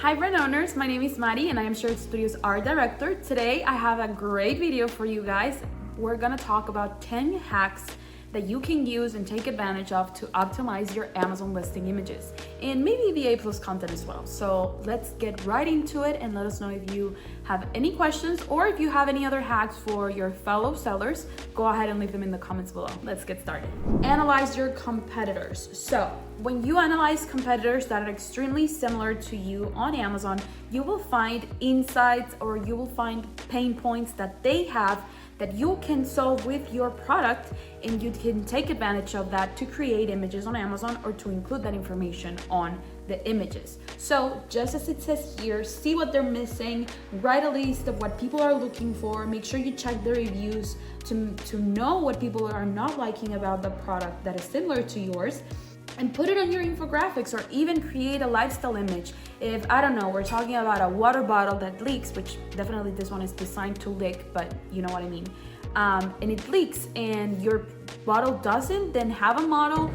Hi brand owners, my name is Mari and I am Shared Studios art director. Today I have a great video for you guys. We're gonna talk about 10 hacks that you can use and take advantage of to optimize your Amazon listing images and maybe the A+ content as well. So let's get right into it and let us know if you have any questions or if you have any other hacks for your fellow sellers. Go ahead and leave them in the comments below. Let's get started. Analyze your competitors. So when you analyze competitors that are extremely similar to you on Amazon, you will find insights or you will find pain points that they have that you can solve with your product, and you can take advantage of that to create images on Amazon or to include that information on the images. So just as it says here, see what they're missing, write a list of what people are looking for, make sure you check the reviews to know what people are not liking about the product that is similar to yours, and put it on your infographics, or even create a lifestyle image. If, I don't know, we're talking about a water bottle that leaks, which definitely this one is designed to leak, but you know what I mean. And it leaks and your bottle doesn't, then have a model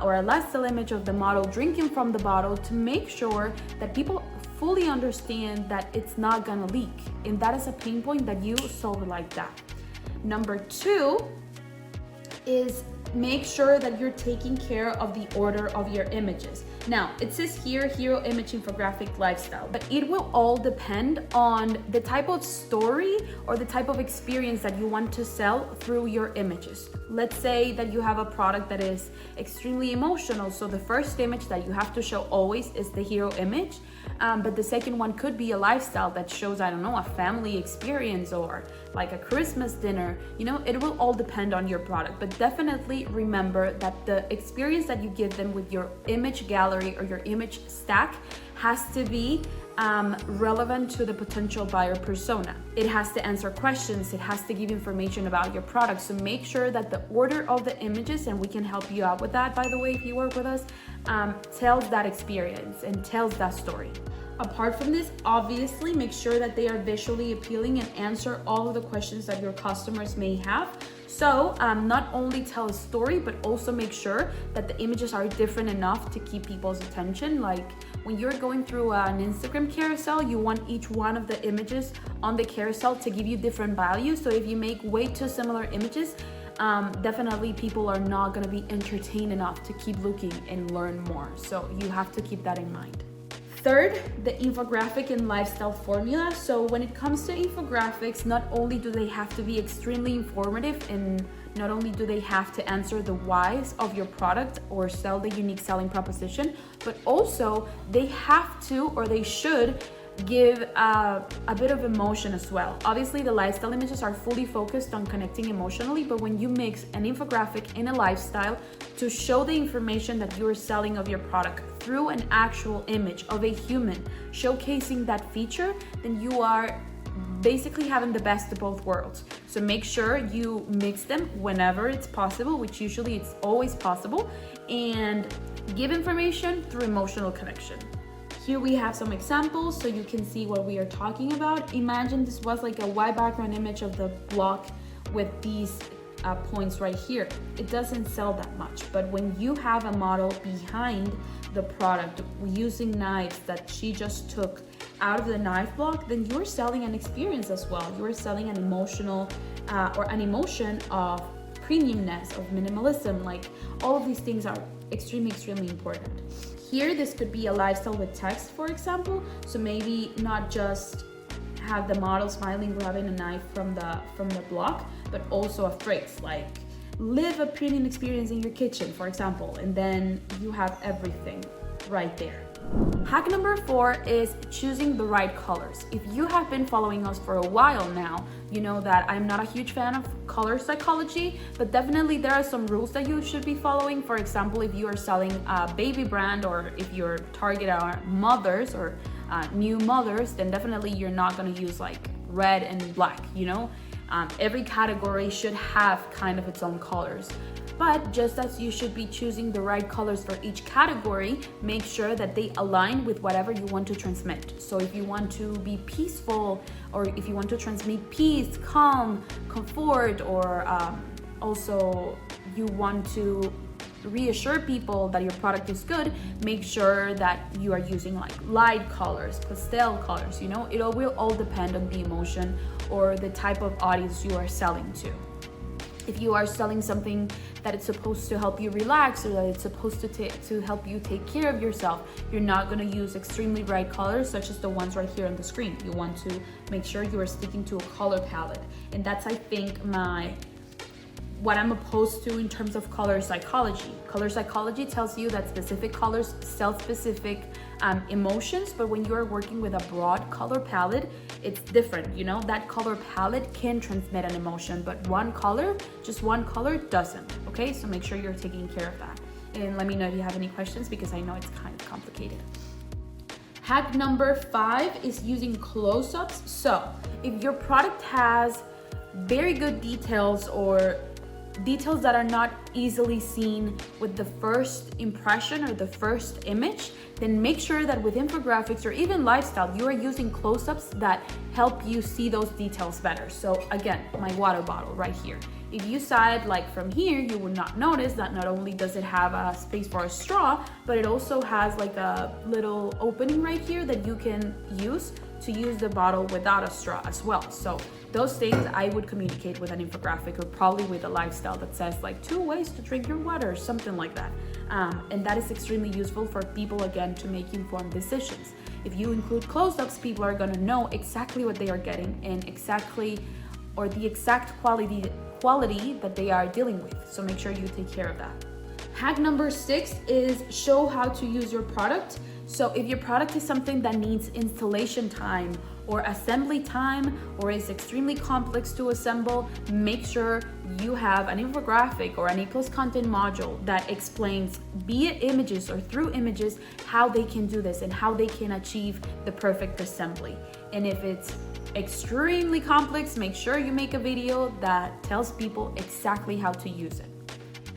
or a lifestyle image of the model drinking from the bottle to make sure that people fully understand that it's not gonna leak. And that is a pain point that you solve like that. Number 2 is make sure that you're taking care of the order of your images. Now, it says here, hero image infographic lifestyle, but it will all depend on the type of story or the type of experience that you want to sell through your images. Let's say that you have a product that is extremely emotional, so the first image that you have to show always is the hero image, but the second one could be a lifestyle that shows, I don't know, a family experience or like a Christmas dinner. You know, it will all depend on your product, but definitely remember that the experience that you give them with your image gallery or your image stack has to be relevant to the potential buyer persona. It has to answer questions, it has to give information about your product. So make sure that the order of the images, and we can help you out with that, by the way, if you work with us, tells that experience and tells that story. Apart from this, obviously make sure that they are visually appealing and answer all of the questions that your customers may have. So not only tell a story, but also make sure that the images are different enough to keep people's attention. Like when you're going through an Instagram carousel, you want each one of the images on the carousel to give you different values. So if you make way too similar images, definitely people are not gonna be entertained enough to keep looking and learn more. So you have to keep that in mind. Third, the infographic and lifestyle formula. So when it comes to infographics, not only do they have to be extremely informative, and not only do they have to answer the whys of your product or sell the unique selling proposition, but also they have to, or they should, give a bit of emotion as well. Obviously, the lifestyle images are fully focused on connecting emotionally, but when you mix an infographic and a lifestyle to show the information that you're selling of your product through an actual image of a human showcasing that feature, then you are basically having the best of both worlds. So make sure you mix them whenever it's possible, which usually it's always possible, and give information through emotional connection. Here we have some examples so you can see what we are talking about. Imagine this was like a white background image of the block with these points right here. It doesn't sell that much, but when you have a model behind the product using knives that she just took out of the knife block, then you're selling an experience as well. You're selling an emotional or an emotion of premiumness, of minimalism. Like all of these things are extremely important. Here, this could be a lifestyle with text, for example. So maybe not just have the model smiling, grabbing a knife from the block, but also a phrase like live a premium experience in your kitchen, for example, and then you have everything right there. Hack number 4 is choosing the right colors. If you have been following us for a while now, you know that I'm not a huge fan of color psychology, but definitely there are some rules that you should be following. For example, if you are selling a baby brand, or if your target are mothers or new mothers, then definitely you're not gonna use like red and black, you know? Every category should have kind of its own colors. But just as you should be choosing the right colors for each category, make sure that they align with whatever you want to transmit. So if you want to be peaceful, or if you want to transmit peace, calm, comfort, or also you want to reassure people that your product is good, make sure that you are using like light colors, pastel colors, you know, it will all depend on the emotion or the type of audience you are selling to. If you are selling something that it's supposed to help you relax or that it's supposed to help you take care of yourself, you're not going to use extremely bright colors such as the ones right here on the screen. You want to make sure you are sticking to a color palette. And that's, I think, what I'm opposed to in terms of color psychology. Color psychology tells you that specific colors sell specific emotions, but when you are working with a broad color palette, it's different. You know, that color palette can transmit an emotion, but just one color doesn't. Okay, so make sure you're taking care of that. And let me know if you have any questions, because I know it's kind of complicated. Hack number 5 is using close-ups. So if your product has very good details or details that are not easily seen with the first impression or the first image, then make sure that with infographics or even lifestyle, you are using close-ups that help you see those details better. So again, my water bottle right here. If you saw it like from here, you would not notice that not only does it have a space for a straw, but it also has like a little opening right here that you can use to use the bottle without a straw as well. So those things I would communicate with an infographic, or probably with a lifestyle that says like 2 ways to drink your water or something like that. And that is extremely useful for people, again, to make informed decisions. If you include close-ups, people are gonna know exactly what they are getting and the exact quality that they are dealing with. So make sure you take care of that. Hack number 6 is show how to use your product. So if your product is something that needs installation time or assembly time, or is extremely complex to assemble, make sure you have an infographic or an A+ content module that explains, be it images or through images, how they can do this and how they can achieve the perfect assembly. And if it's extremely complex, make sure you make a video that tells people exactly how to use it.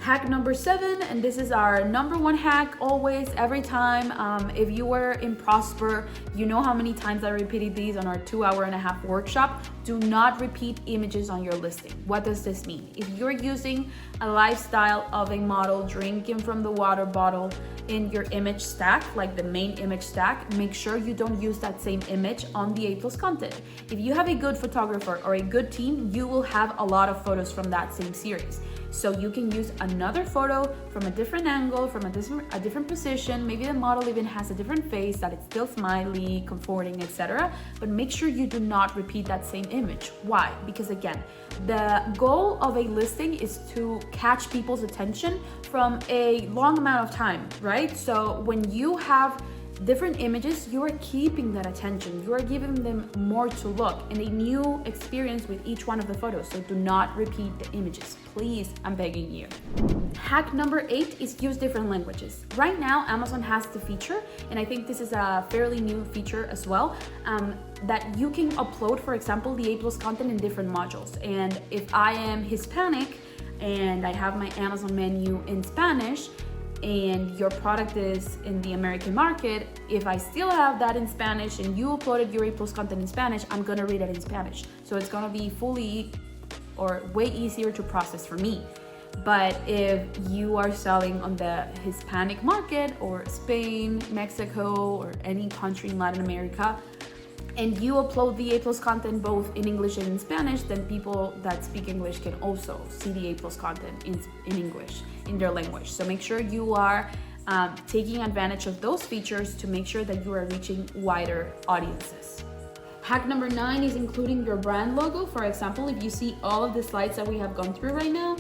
Hack number 7, and this is our number 1 hack always, every time. If you were in Prosper, you know how many times I repeated these on our 2.5-hour workshop. Do not repeat images on your listing. What does this mean? If you're using a lifestyle of a model drinking from the water bottle in your image stack, like the main image stack, make sure you don't use that same image on the A+ content. If you have a good photographer or a good team, you will have a lot of photos from that same series. So you can use another photo from a different angle, from a different position. Maybe the model even has a different face, that it's still smiley, comforting, etc. But make sure you do not repeat that same image. Why? Because again, the goal of a listing is to catch people's attention from a long amount of time, right? So when you have different images, you are keeping that attention. You are giving them more to look and a new experience with each one of the photos. So do not repeat the images. Please, I'm begging you. Hack number 8 is use different languages. Right now, Amazon has the feature, and I think this is a fairly new feature as well, that you can upload, for example, the A+ content in different modules. And if I am Hispanic and I have my Amazon menu in Spanish, and your product is in the American market, if I still have that in Spanish and you uploaded your A+ content in Spanish, I'm gonna read it in Spanish. So it's gonna be fully or way easier to process for me. But if you are selling on the Hispanic market or Spain, Mexico, or any country in Latin America, and you upload the A+ content both in English and in Spanish, then people that speak English can also see the A+ content in English, in their language. So make sure you are taking advantage of those features to make sure that you are reaching wider audiences. Hack number 9 is including your brand logo. For example, if you see all of the slides that we have gone through right now,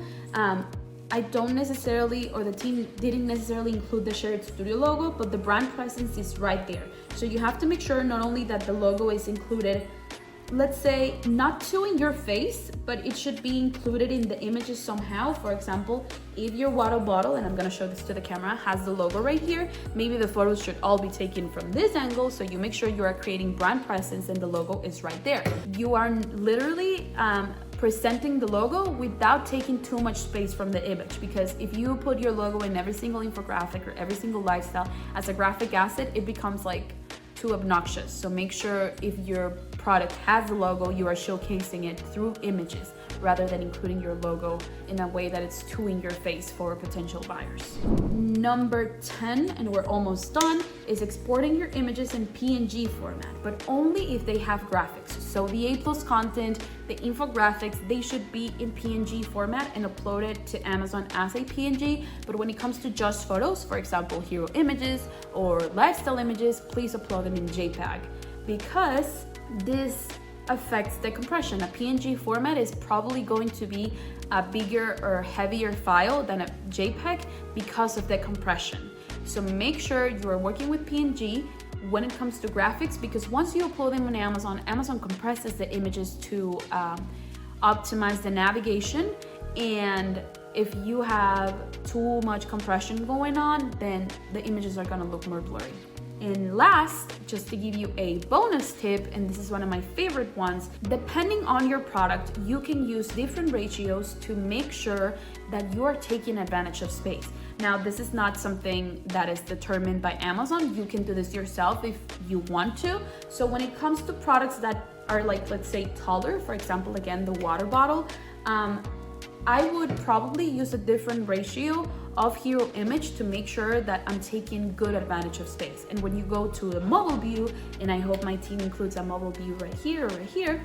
I don't necessarily, or the team didn't necessarily include the Shared Studio logo, but the brand presence is right there. So you have to make sure not only that the logo is included, let's say not too in your face, but it should be included in the images somehow. For example, if your water bottle, and I'm gonna show this to the camera, has the logo right here, maybe the photos should all be taken from this angle, so you make sure you are creating brand presence and the logo is right there. You are literally presenting the logo without taking too much space from the image, because if you put your logo in every single infographic or every single lifestyle as a graphic asset, it becomes like too obnoxious. So make sure if your product has the logo, you are showcasing it through images rather than including your logo in a way that it's too in your face for potential buyers. Number 10, and we're almost done, is exporting your images in PNG format, but only if they have graphics. So the A+ content, the infographics, they should be in PNG format and uploaded to Amazon as a PNG. But when it comes to just photos, for example, hero images or lifestyle images, please upload them in JPEG, because this affects the compression. A PNG format is probably going to be a bigger or heavier file than a JPEG because of the compression. So make sure you are working with PNG when it comes to graphics, because once you upload them on Amazon, Amazon compresses the images to optimize the navigation. And if you have too much compression going on, then the images are gonna look more blurry. And last, just to give you a bonus tip, and this is one of my favorite ones, depending on your product, you can use different ratios to make sure that you are taking advantage of space. Now, this is not something that is determined by Amazon. You can do this yourself if you want to. So when it comes to products that are like, let's say, taller, for example, again, the water bottle, I would probably use a different ratio of hero image to make sure that I'm taking good advantage of space. And when you go to the mobile view, and I hope my team includes a mobile view right here,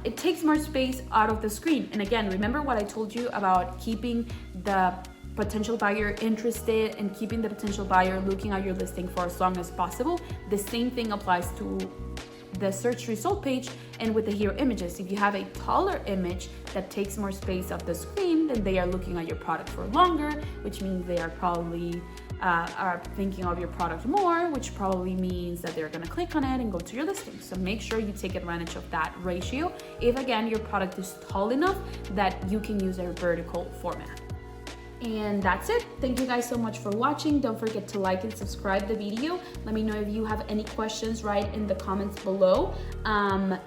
it takes more space out of the screen. And again, remember what I told you about keeping the potential buyer interested and keeping the potential buyer looking at your listing for as long as possible. The same thing applies to the search result page and with the hero images. If you have a taller image that takes more space off the screen, then they are looking at your product for longer, which means they are probably are thinking of your product more, which probably means that they're gonna click on it and go to your listing. So make sure you take advantage of that ratio if, again, your product is tall enough that you can use a vertical format. And that's it. Thank you guys so much for watching. Don't forget to like and subscribe the video. Let me know if you have any questions, right in the comments below.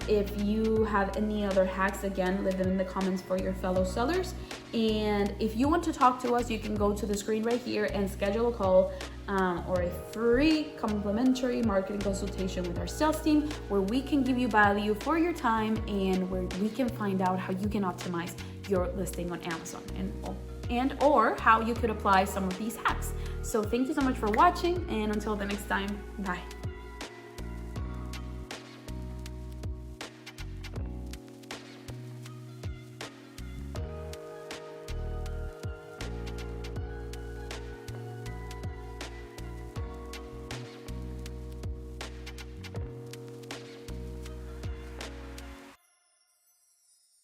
If you have any other hacks, again, leave them in the comments for your fellow sellers. And if you want to talk to us, you can go to the screen right here and schedule a call or a free complimentary marketing consultation with our sales team, where we can give you value for your time and where we can find out how you can optimize your listing on Amazon and or how you could apply some of these hacks. So thank you so much for watching, and until the next time, bye.